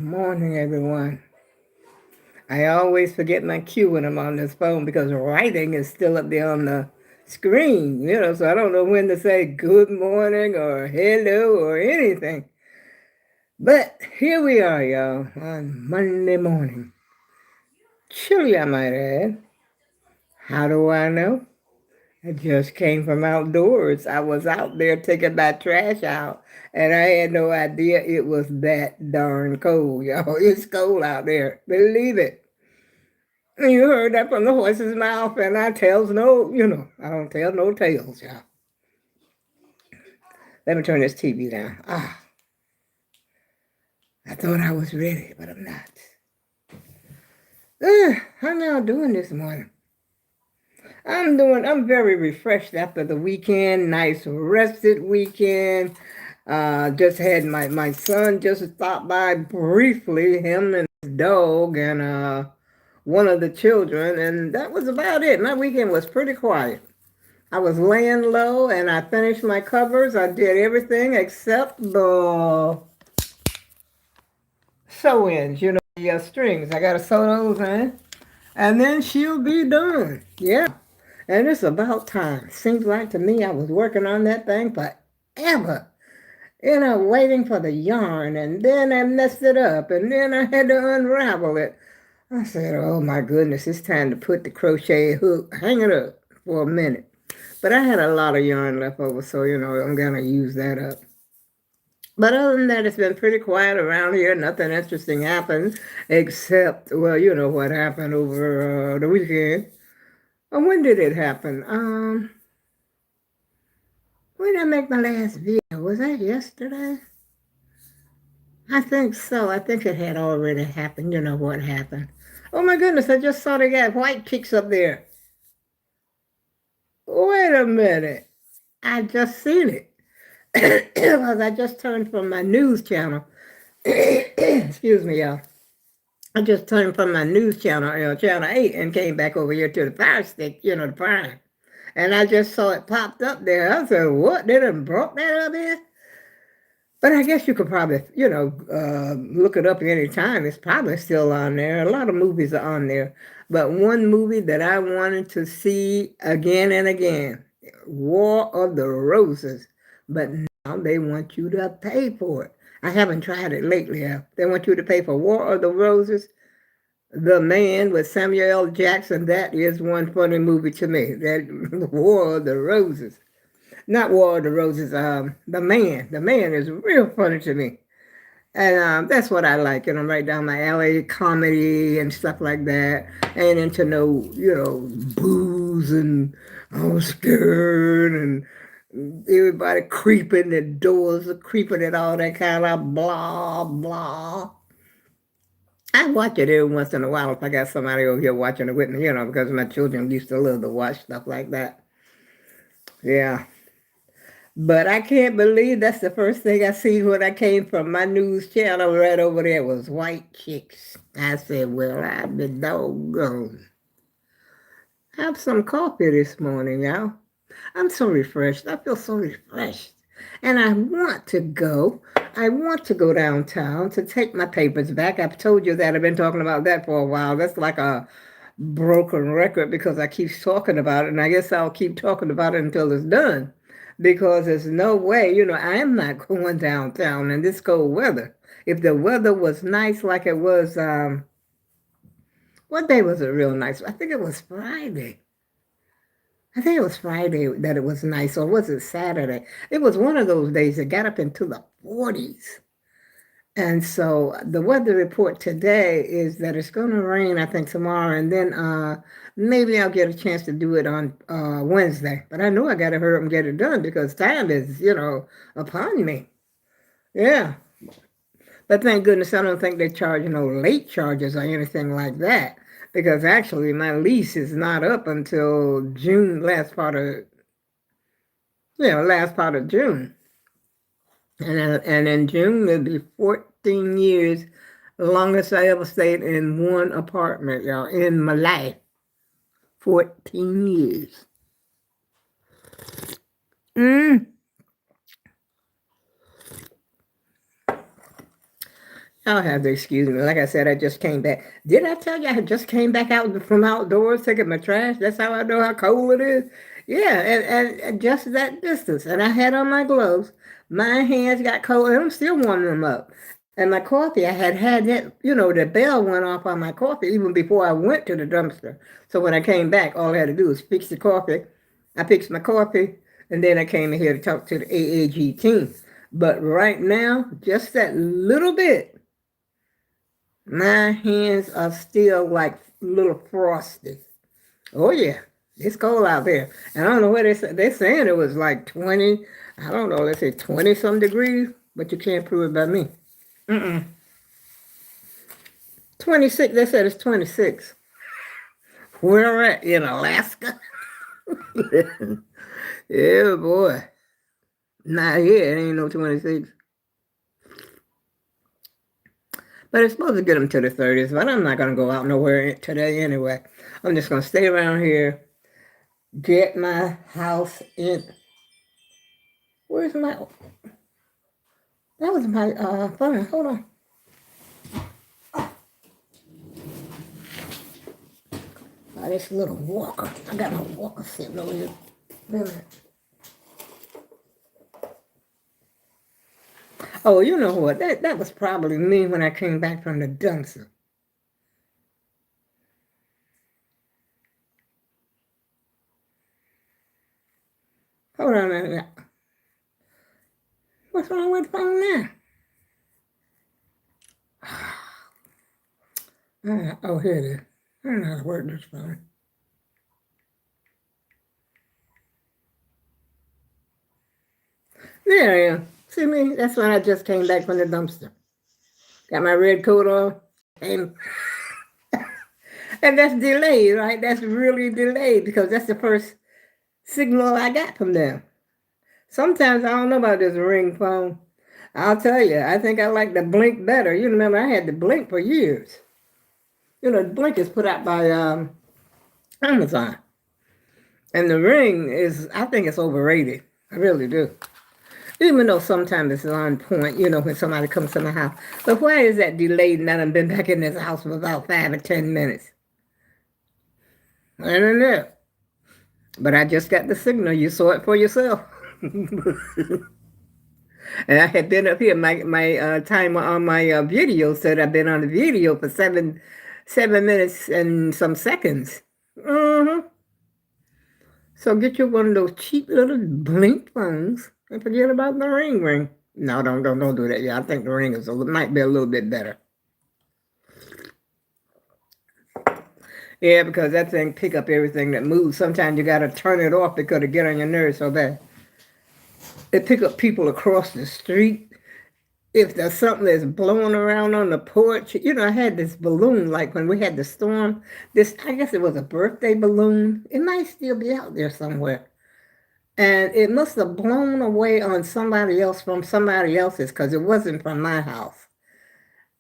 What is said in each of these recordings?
Morning, everyone. I always forget my cue when I'm on this phone because writing is still up there on the screen, so I don't know when to say good morning or hello or anything. But here we are, y'all, on Monday morning. Chilly, I might add. How do I know? I just came from outdoors. I was out there taking my trash out, and I had no idea it was that darn cold, y'all. It's cold out there. Believe it. You heard that from the horse's mouth, and I tells no, I don't tell no tales, y'all. Let me turn this TV down. I thought I was ready, but I'm not. How y'all doing this morning? I'm very refreshed after the weekend, nice rested weekend. Just had my son just stop by briefly, him and his dog and one of the children, and that was about it. My weekend was pretty quiet. I was laying low and I finished my covers. I did everything except the sew-ins, the strings. I got to sew those in. And then she'll be done. Yeah. And it's about time. Seems like to me I was working on that thing forever. Waiting for the yarn. And then I messed it up. And then I had to unravel it. I said, oh my goodness, it's time to put the crochet hook, hang it up for a minute. But I had a lot of yarn left over, so, I'm going to use that up. But other than that, it's been pretty quiet around here. Nothing interesting happened, except, well, you know what happened over the weekend. When did it happen? When did I make my last video? Was that yesterday? I think so. I think it had already happened. You know what happened. Oh my goodness, I just saw they got white chicks up there. Wait a minute. I just seen it. Because I just turned from my news channel. Excuse me, y'all. I just turned from my news channel, channel 8, and came back over here to the Fire Stick, the Prime. And I just saw it popped up there. I said, what? They done brought that up here? But I guess you could probably, look it up any time. It's probably still on there. A lot of movies are on there. But one movie that I wanted to see again and again, War of the Roses. But now they want you to pay for it. I haven't tried it lately. They want you to pay for War of the Roses. The Man with Samuel L. Jackson. That is one funny movie to me. That War of the Roses. Not War of the Roses. The Man. The Man is real funny to me. And that's what I like. Right down my alley, comedy and stuff like that. Ain't into no, booze and all scared and everybody creeping, the doors are creeping and all that kind of blah, blah. I watch it every once in a while if I got somebody over here watching it with me, because my children used to love to watch stuff like that. Yeah. But I can't believe that's the first thing I see when I came from my news channel right over there was white chicks. I said, well, I've been doggone. Have some coffee this morning, y'all. I'm so refreshed. I feel so refreshed. And I want to go. I want to go downtown to take my papers back. I've told you that. I've been talking about that for a while. That's like a broken record because I keep talking about it. And I guess I'll keep talking about it until it's done. Because there's no way, I am not going downtown in this cold weather. If the weather was nice like it was, what day was it real nice? I think it was Friday. I think it was Friday that it was nice, or was it Saturday? It was one of those days that got up into the 40s. And so the weather report today is that it's going to rain, I think, tomorrow, and then maybe I'll get a chance to do it on Wednesday. But I know I got to hurry up and get it done because time is, upon me. Yeah. But thank goodness I don't think they charge no late charges or anything like that. Because actually my lease is not up until June, last part of June. And in June it'll be 14 years, the longest I ever stayed in one apartment, y'all, in my life. 14 years. Mm. I'll have to excuse me. Like I said, I just came back. Did I tell you I just came back out from outdoors taking my trash? That's how I know how cold it is. Yeah, and just that distance. And I had on my gloves. My hands got cold, and I'm still warming them up. And my coffee, I had that, the bell went off on my coffee even before I went to the dumpster. So when I came back, all I had to do was fix the coffee. I fixed my coffee, and then I came in here to talk to the AAG team. But right now, just that little bit, my hands are still like little frosty. Oh yeah, it's cold out there. And I don't know what they're saying it was like 20, I don't know, let's say 20 some degrees, but you can't prove it by me. Mm-mm. 26, they said it's 26. Where at? In Alaska? Yeah, boy. Not here, it ain't no 26. But it's supposed to get them to the 30s, but I'm not going to go out nowhere today anyway. I'm just going to stay around here, get my house in. Where's my, that was my phone. Hold on. Oh, this little walker. I got my walker sitting over here. Wait a minute. Oh, you know what? That was probably me when I came back from the dumpster. Hold on a minute. What's wrong with the phone now? Oh, here it is. I don't know how to work this phone. There I am. See me? That's when I just came back from the dumpster. Got my red coat on. And, and that's delayed, right? That's really delayed because that's the first signal I got from them. Sometimes I don't know about this ring phone. I'll tell you, I think I like the Blink better. You remember I had the Blink for years. The Blink is put out by Amazon. And the Ring is, I think it's overrated. I really do. Even though sometimes it's on point, when somebody comes to my house. But why is that delayed and I done been back in this house for about 5 or 10 minutes? I don't know. But I just got the signal. You saw it for yourself. And I had been up here. My timer on my video said I've been on the video for 7 minutes and some seconds. Mm-hmm. So get you one of those cheap little Blink phones and forget about the Ring. No, don't do that. Yeah, I think the Ring might be a little bit better. Yeah, because that thing pick up everything that moves. Sometimes you gotta turn it off because it get on your nerves so bad. It pick up people across the street. If there's something that's blowing around on the porch, I had this balloon, like when we had the storm, I guess it was a birthday balloon. It might still be out there somewhere. And it must have blown away on somebody else from somebody else's because it wasn't from my house.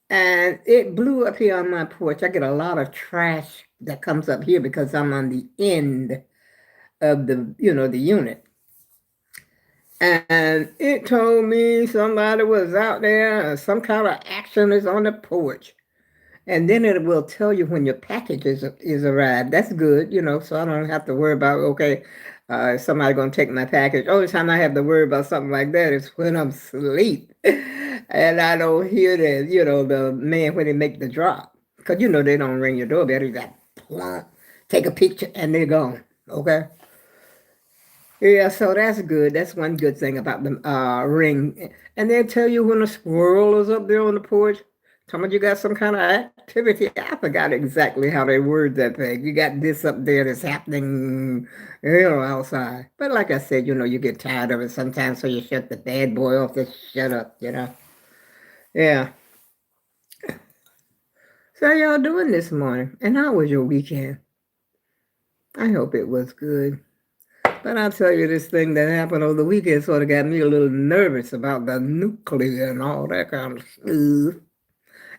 And it blew up here on my porch. I get a lot of trash that comes up here because I'm on the end of the unit. And it told me somebody was out there and some kind of action is on the porch. And then it will tell you when your package is arrived. That's good, so I don't have to worry about, okay, somebody going to take my package. Only time I have to worry about something like that is when I'm asleep. And I don't hear the man when they make the drop. Because, they don't ring your doorbell. You got plump, take a picture, and they're gone, okay? Yeah, so that's good. That's one good thing about the Ring. And they'll tell you when a squirrel is up there on the porch. Tell me you got some kind of activity. I forgot exactly how they word that thing. You got this up there that's happening, outside. But like I said, you get tired of it sometimes, so you shut the bad boy off to shut up, Yeah. So how y'all doing this morning? And how was your weekend? I hope it was good. But I'll tell you, this thing that happened over the weekend sort of got me a little nervous about the nuclear and all that kind of stuff.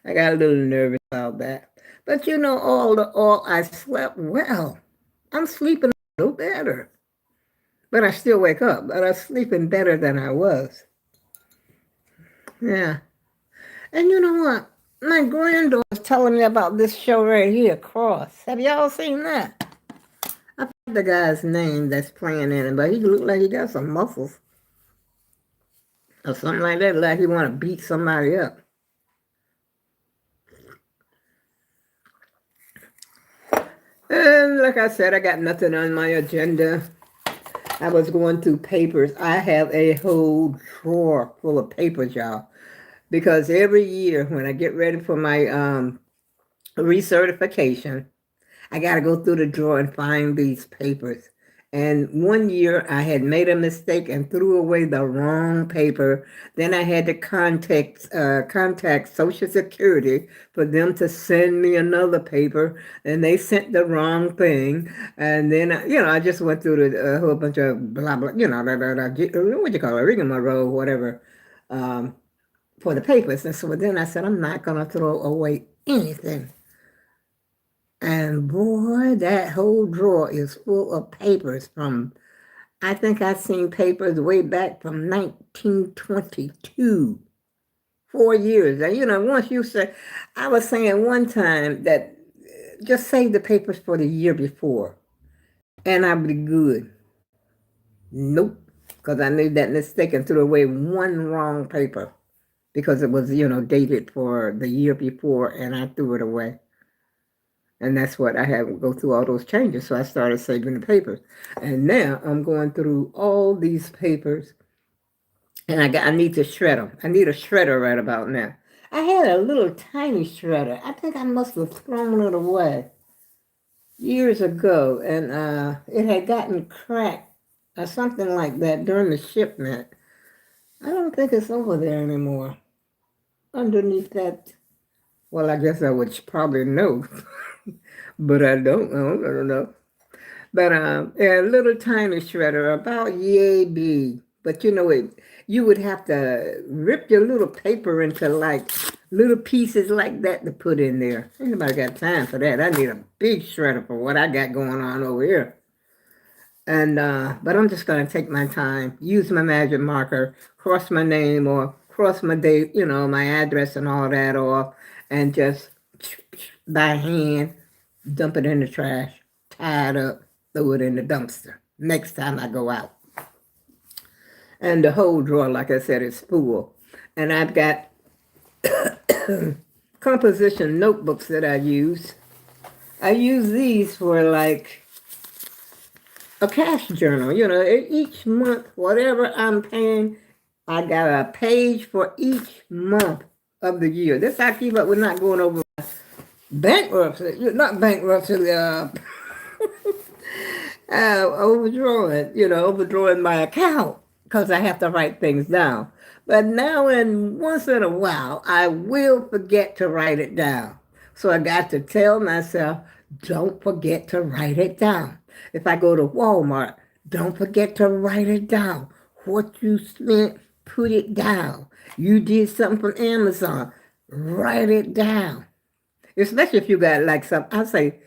I got a little nervous about that. But all I slept well. I'm sleeping a little better. But I still wake up. But I'm sleeping better than I was. Yeah. And you know what? My granddaughter was telling me about this show right here, Cross. Have y'all seen that? I forgot the guy's name that's playing in it, but he looked like he got some muscles or something like that, like he want to beat somebody up. And like I said, I got nothing on my agenda. I was going through papers. I have a whole drawer full of papers, y'all, because every year when I get ready for my recertification, I got to go through the drawer and find these papers. And one year I had made a mistake and threw away the wrong paper. Then I had to contact Social Security for them to send me another paper, and they sent the wrong thing. And then, I just went through a whole bunch of blah, blah, what you call it, rigmarole, whatever, for the papers. And so then I said, I'm not going to throw away anything. And boy, that whole drawer is full of papers from, I think I've seen papers way back from 1922, 4 years. And once you say, I was saying one time that just save the papers for the year before and I'll be good. Nope, because I made that mistake and threw away one wrong paper because it was, dated for the year before and I threw it away. And that's what I had to go through all those changes. So I started saving the papers. And now I'm going through all these papers and I need to shred them. I need a shredder right about now. I had a little tiny shredder. I think I must have thrown it away years ago. And it had gotten cracked or something like that during the shipment. I don't think it's over there anymore. Underneath that, well, I guess I would probably know. But I don't know. But a little tiny shredder, about yay big. But you would have to rip your little paper into like little pieces like that to put in there. Ain't nobody got time for that. I need a big shredder for what I got going on over here. And but I'm just gonna take my time, use my magic marker, cross my name or cross my date, my address and all that off, and just by hand dump it in the trash, tie it up, throw it in the dumpster next time I go out. And the whole drawer, like I said, is full. And I've got composition notebooks that I use. I use these for like a cash journal. Each month, whatever I'm paying, I got a page for each month of the year. This I keep up with not going over bankruptcy, not bankruptcy, overdrawing my account because I have to write things down. But now and once in a while, I will forget to write it down. So I got to tell myself, don't forget to write it down. If I go to Walmart, don't forget to write it down. What you spent, put it down. You did something from Amazon, write it down. Especially if you got like I say,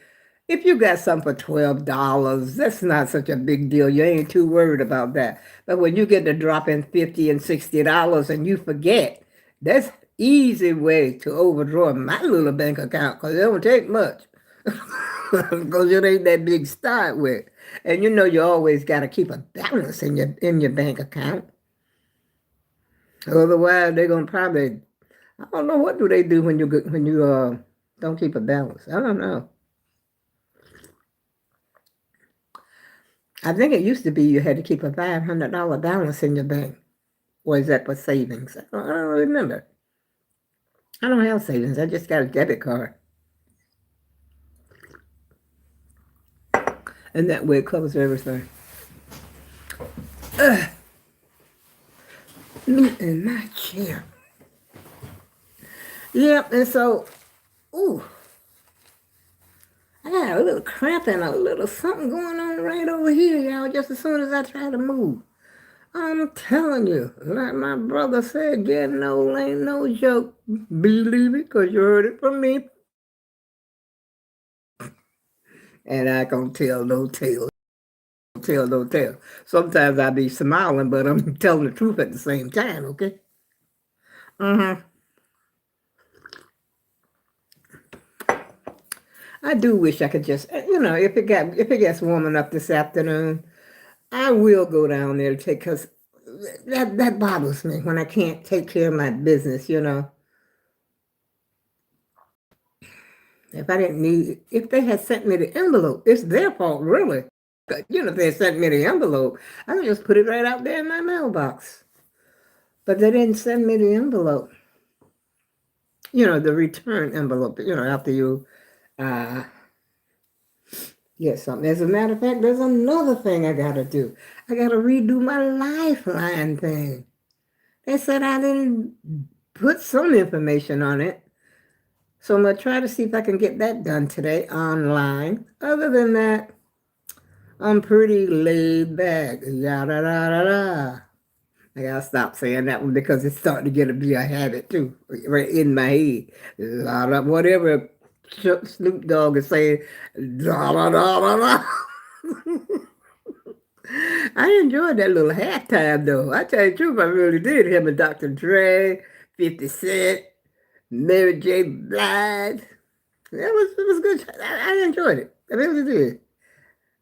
if you got something for $12, that's not such a big deal. You ain't too worried about that. But when you get to dropping $50 and $60 and you forget, that's easy way to overdraw my little bank account because it don't take much. Because it ain't that big start with. And you always got to keep a balance in your bank account. Otherwise, they're gonna probably, I don't know, what do they do when you don't keep a balance. I don't know. I think it used to be you had to keep a $500 balance in your bank. Or is that for savings? I don't remember. I don't have savings. I just got a debit card. And that way it covers everything. Me in my chair. Yep, and so, I got a little cramp and a little something going on right over here, y'all, just as soon as I try to move. I'm telling you, like my brother said, getting old ain't no joke. Believe it, because you heard it from me. And I can tell no tale. Tell no tale. Sometimes I be smiling, but I'm telling the truth at the same time, okay? Mm-hmm. I do wish I could just, if it gets warm enough this afternoon, I will go down there to take, because that bothers me when I can't take care of my business. If I didn't need, if they had sent me the envelope, it's their fault, really. But, if they had sent me the envelope, I could just put it right out there in my mailbox. But they didn't send me the envelope. The return envelope, after you uh, get something. As a matter of fact, there's another thing I got to do. I got to redo my Lifeline thing. They said I didn't put some information on it. So I'm going to try to see if I can get that done today online. Other than that, I'm pretty laid back. Yada, da, da, da. I got to stop saying that one because it's starting to get to be a habit too, right in my head. Whatever Snoop Dogg is saying, da, da, da, da, da. I enjoyed that little halftime though. I tell you the truth, I really did. Him and Dr. Dre, 50 Cent, Mary J. Blige. It was good. I enjoyed it. I really did.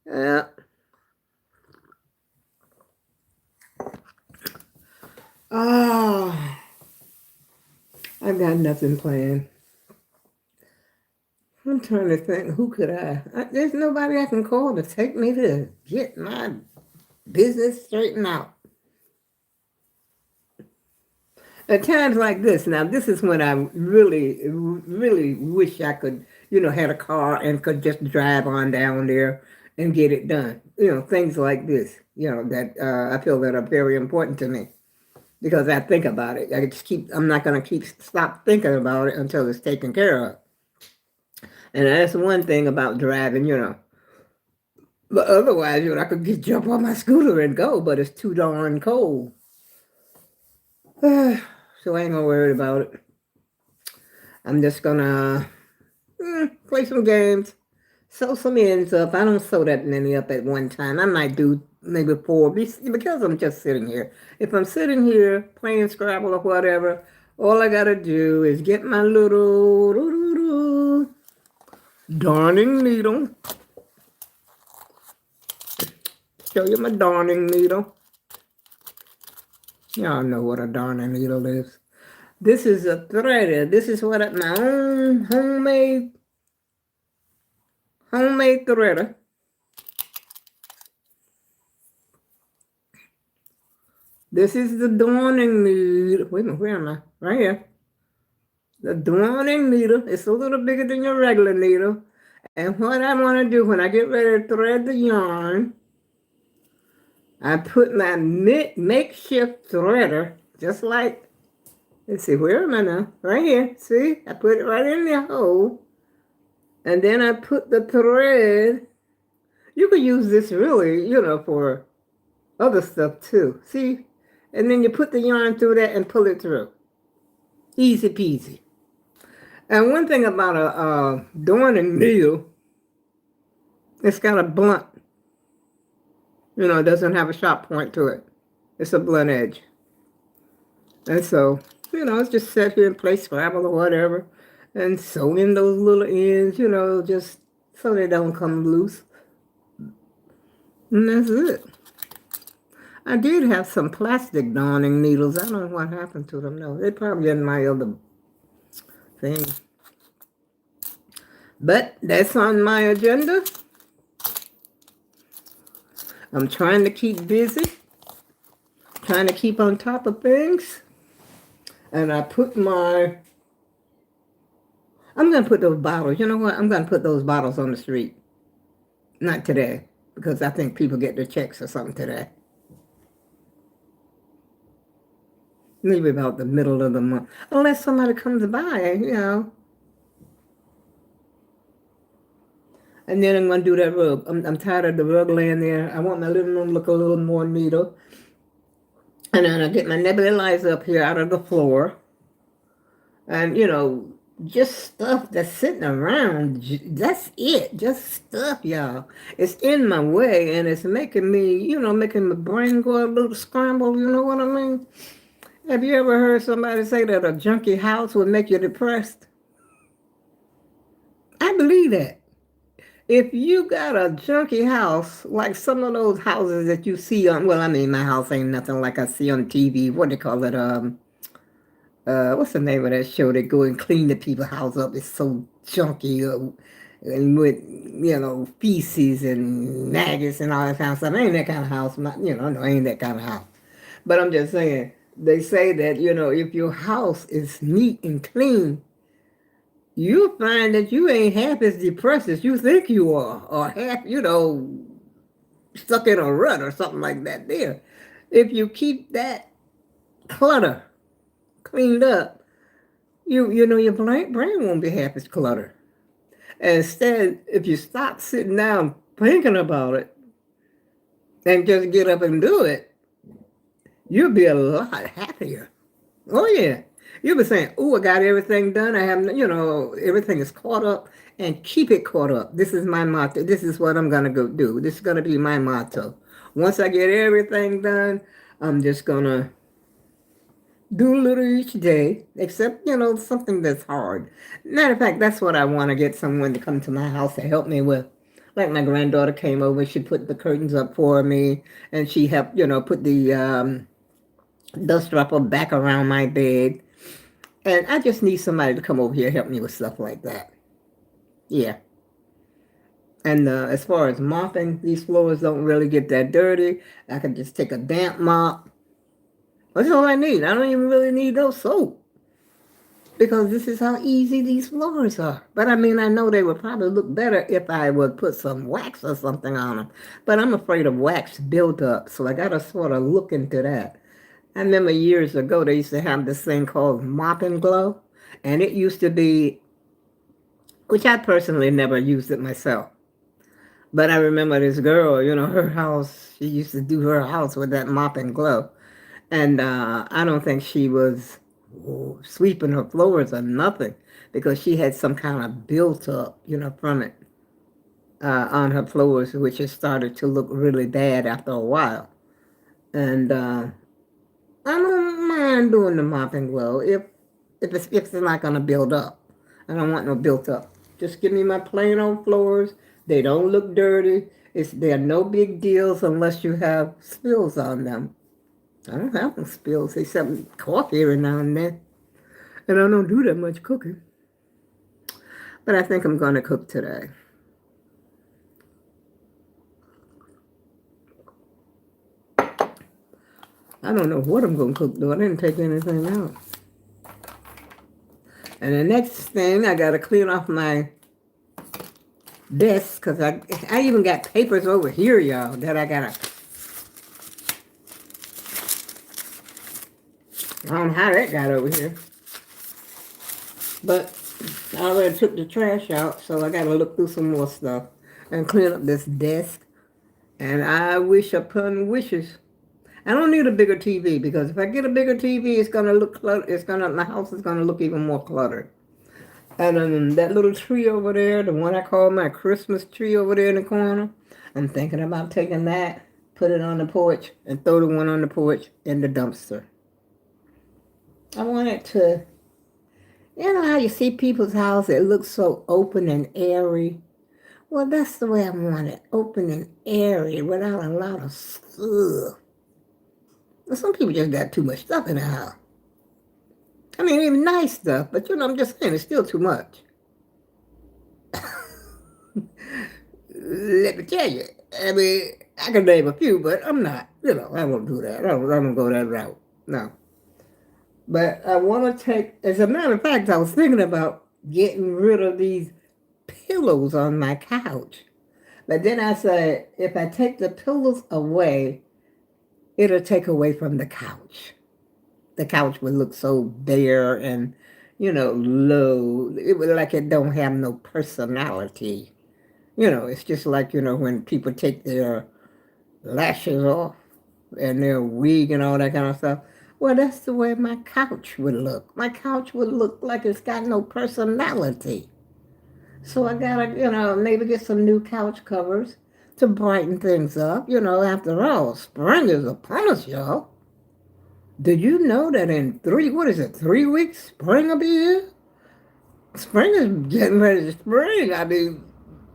Yeah. Ah, I got nothing planned. I'm trying to think, who could there's nobody I can call to take me to get my business straightened out. At times like this, now this is when I really, really wish I could, had a car and could just drive on down there and get it done. Things like this, that I feel that are very important to me because I think about it. I'm not going to stop thinking about it until it's taken care of. And that's one thing about driving. But otherwise, I could jump on my scooter and go, but it's too darn cold. So I ain't gonna worry about it. I'm just gonna play some games, sew some ends up. I don't sew that many up at one time. I might do maybe 4 because I'm just sitting here. If I'm sitting here playing Scrabble or whatever, all I gotta do is get my little darning needle. Show you my darning needle. Y'all know what a darning needle is. This is a threader. This is what my own homemade threader. This is the darning needle. Wait a minute, where am I? Right here. The darning needle. It's a little bigger than your regular needle. And what I want to do when I get ready to thread the yarn, I put my makeshift threader, just like, let's see, where am I now? Right here. See? I put it right in the hole. And then I put the thread. You could use this really, for other stuff too. See? And then you put the yarn through that and pull it through. Easy peasy. And one thing about a darning needle, it's got a blunt. It doesn't have a sharp point to it. It's a blunt edge. And so, it's just sit here and play Scrabble or whatever and sew in those little ends, just so they don't come loose. And that's it. I did have some plastic darning needles. I don't know what happened to them. No, they're probably in my other thing. But that's on my agenda. I'm trying to keep busy, trying to keep on top of things. And I'm going to put those bottles, you know what? I'm going to put those bottles on the street. Not today, because I think people get their checks or something today. Maybe about the middle of the month. Unless somebody comes by, And then I'm going to do that rug. I'm tired of the rug laying there. I want my living room to look a little more neater. And then I get my nebulizer up here out of the floor. And, just stuff that's sitting around. That's it. Just stuff, y'all. It's in my way and it's making me, making my brain go a little scrambled. You know what I mean? Have you ever heard somebody say that a junky house would make you depressed? I believe that. if you got a junky house, like some of those houses that you see on, well, I mean, my house ain't nothing like I see on TV. What do they call it? What's the name of that show? They go and clean the people's house up. It's so junky, and with feces and maggots and all that kind of stuff. I ain't that kind of house. No, I ain't that kind of house. But I'm just saying. They say that if your house is neat and clean, you'll find that you ain't half as depressed as you think you are, or half, stuck in a rut or something like that there. If you keep that clutter cleaned up, your brain won't be half as cluttered. And instead, if you stop sitting down thinking about it and just get up and do it, you'll be a lot happier. Oh, yeah. You'll be saying, oh, I got everything done. I have, everything is caught up, and keep it caught up. This is my motto. This is what I'm going to go do. This is going to be my motto. Once I get everything done, I'm just going to do a little each day, except, something that's hard. Matter of fact, that's what I want to get someone to come to my house to help me with. Like my granddaughter came over, she put the curtains up for me, and she helped, put the dust wrapper back around my bed. And I just need somebody to come over here and help me with stuff like that. Yeah. And as far as mopping, these floors don't really get that dirty. I can just take a damp mop. That's all I need. I don't even really need no soap. Because this is how easy these floors are. But I mean, I know they would probably look better if I would put some wax or something on them. But I'm afraid of wax buildup, so I got to sort of look into that. I remember years ago, they used to have this thing called Mop and Glow. And it used to be, which I personally never used it myself. But I remember this girl, her house, she used to do her house with that Mop and Glow. And I don't think she was sweeping her floors or nothing, because she had some kind of built up, from it on her floors, which has started to look really bad after a while. And I don't mind doing the Mop and Glow if it's not going to build up. I don't want no built up. Just give me my plain old floors. They don't look dirty. They're no big deals unless you have spills on them. I don't have no spills except coffee every now and then. And I don't do that much cooking. But I think I'm going to cook today. I don't know what I'm going to cook, though. I didn't take anything out. And the next thing, I got to clean off my desk, because I even got papers over here, y'all, that I got to... I don't know how that got over here. But I already took the trash out, so I got to look through some more stuff and clean up this desk. And I wish upon wishes. I don't need a bigger TV, because if I get a bigger TV, it's gonna look cluttered. My house is gonna look even more cluttered. And that little tree over there, the one I call my Christmas tree over there in the corner, I'm thinking about taking that, put it on the porch, and throw the one on the porch in the dumpster. I want it to, how you see people's house, it looks so open and airy. Well, that's the way I want it, open and airy, without a lot of stuff. Some people just got too much stuff in the house. I mean, even nice stuff, but I'm just saying, it's still too much. Let me tell you. I mean, I can name a few, but I'm not, I won't do that. I won't go that route. No. But I want to take, as a matter of fact, I was thinking about getting rid of these pillows on my couch. But then I said, if I take the pillows away, it'll take away from the couch. The couch would look so bare and, low. It would like it don't have no personality. It's just like, when people take their lashes off and their wig and all that kind of stuff. Well, that's the way my couch would look. My couch would look like it's got no personality. So I gotta, maybe get some new couch covers to brighten things up. After all, spring is upon us, y'all. Did you know that in 3 weeks, spring will be here? Spring is getting ready to spring. I mean,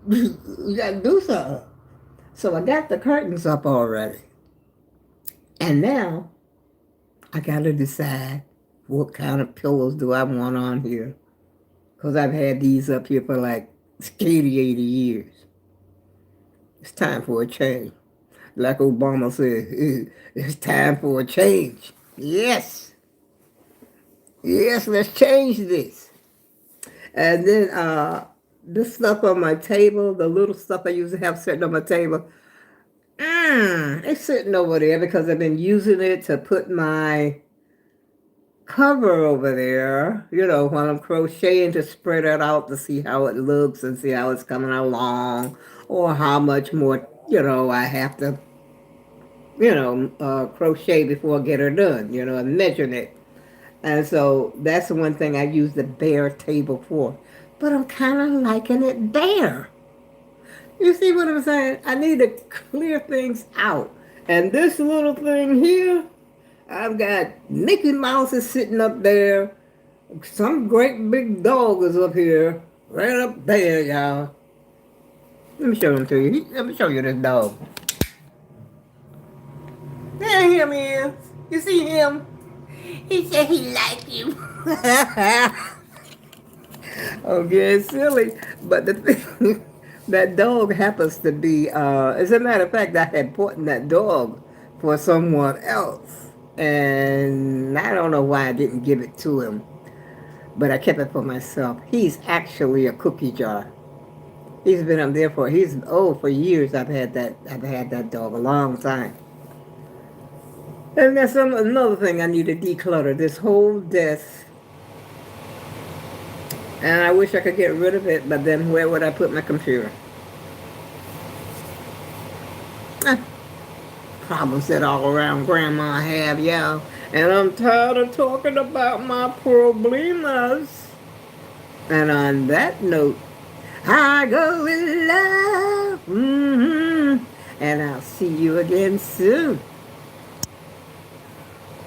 You gotta do something. So I got the curtains up already. And now I gotta decide what kind of pillows do I want on here. Because I've had these up here for like 80, 80 years. It's time for a change. Like Obama said, it's time for a change. Yes. Yes, let's change this. And then this stuff on my table, the little stuff I used to have sitting on my table, it's sitting over there because I've been using it to put my cover over there, while I'm crocheting, to spread it out to see how it looks and see how it's coming along, or how much more, I have to, crochet before I get her done, and measuring it. And so that's the one thing I use the bare table for. But I'm kind of liking it bare. You see what I'm saying? I need to clear things out. And this little thing here, I've got Mickey Mouse is sitting up there. Some great big dog is up here. Right up there, y'all. Let me show him to you. Let me show you this dog. There him is. You see him? He said he liked you. Okay, it's silly. But the thing, that dog happens to be, as a matter of fact, I had bought that dog for someone else. And I don't know why I didn't give it to him. But I kept it for myself. He's actually a cookie jar. He's been up there for years. I've had that dog a long time. And that's another thing I need to declutter, this whole desk. And I wish I could get rid of it, but then where would I put my computer? Problems that all around grandma have, y'all. And I'm tired of talking about my problemas. And on that note, I go with love. And I'll see you again soon.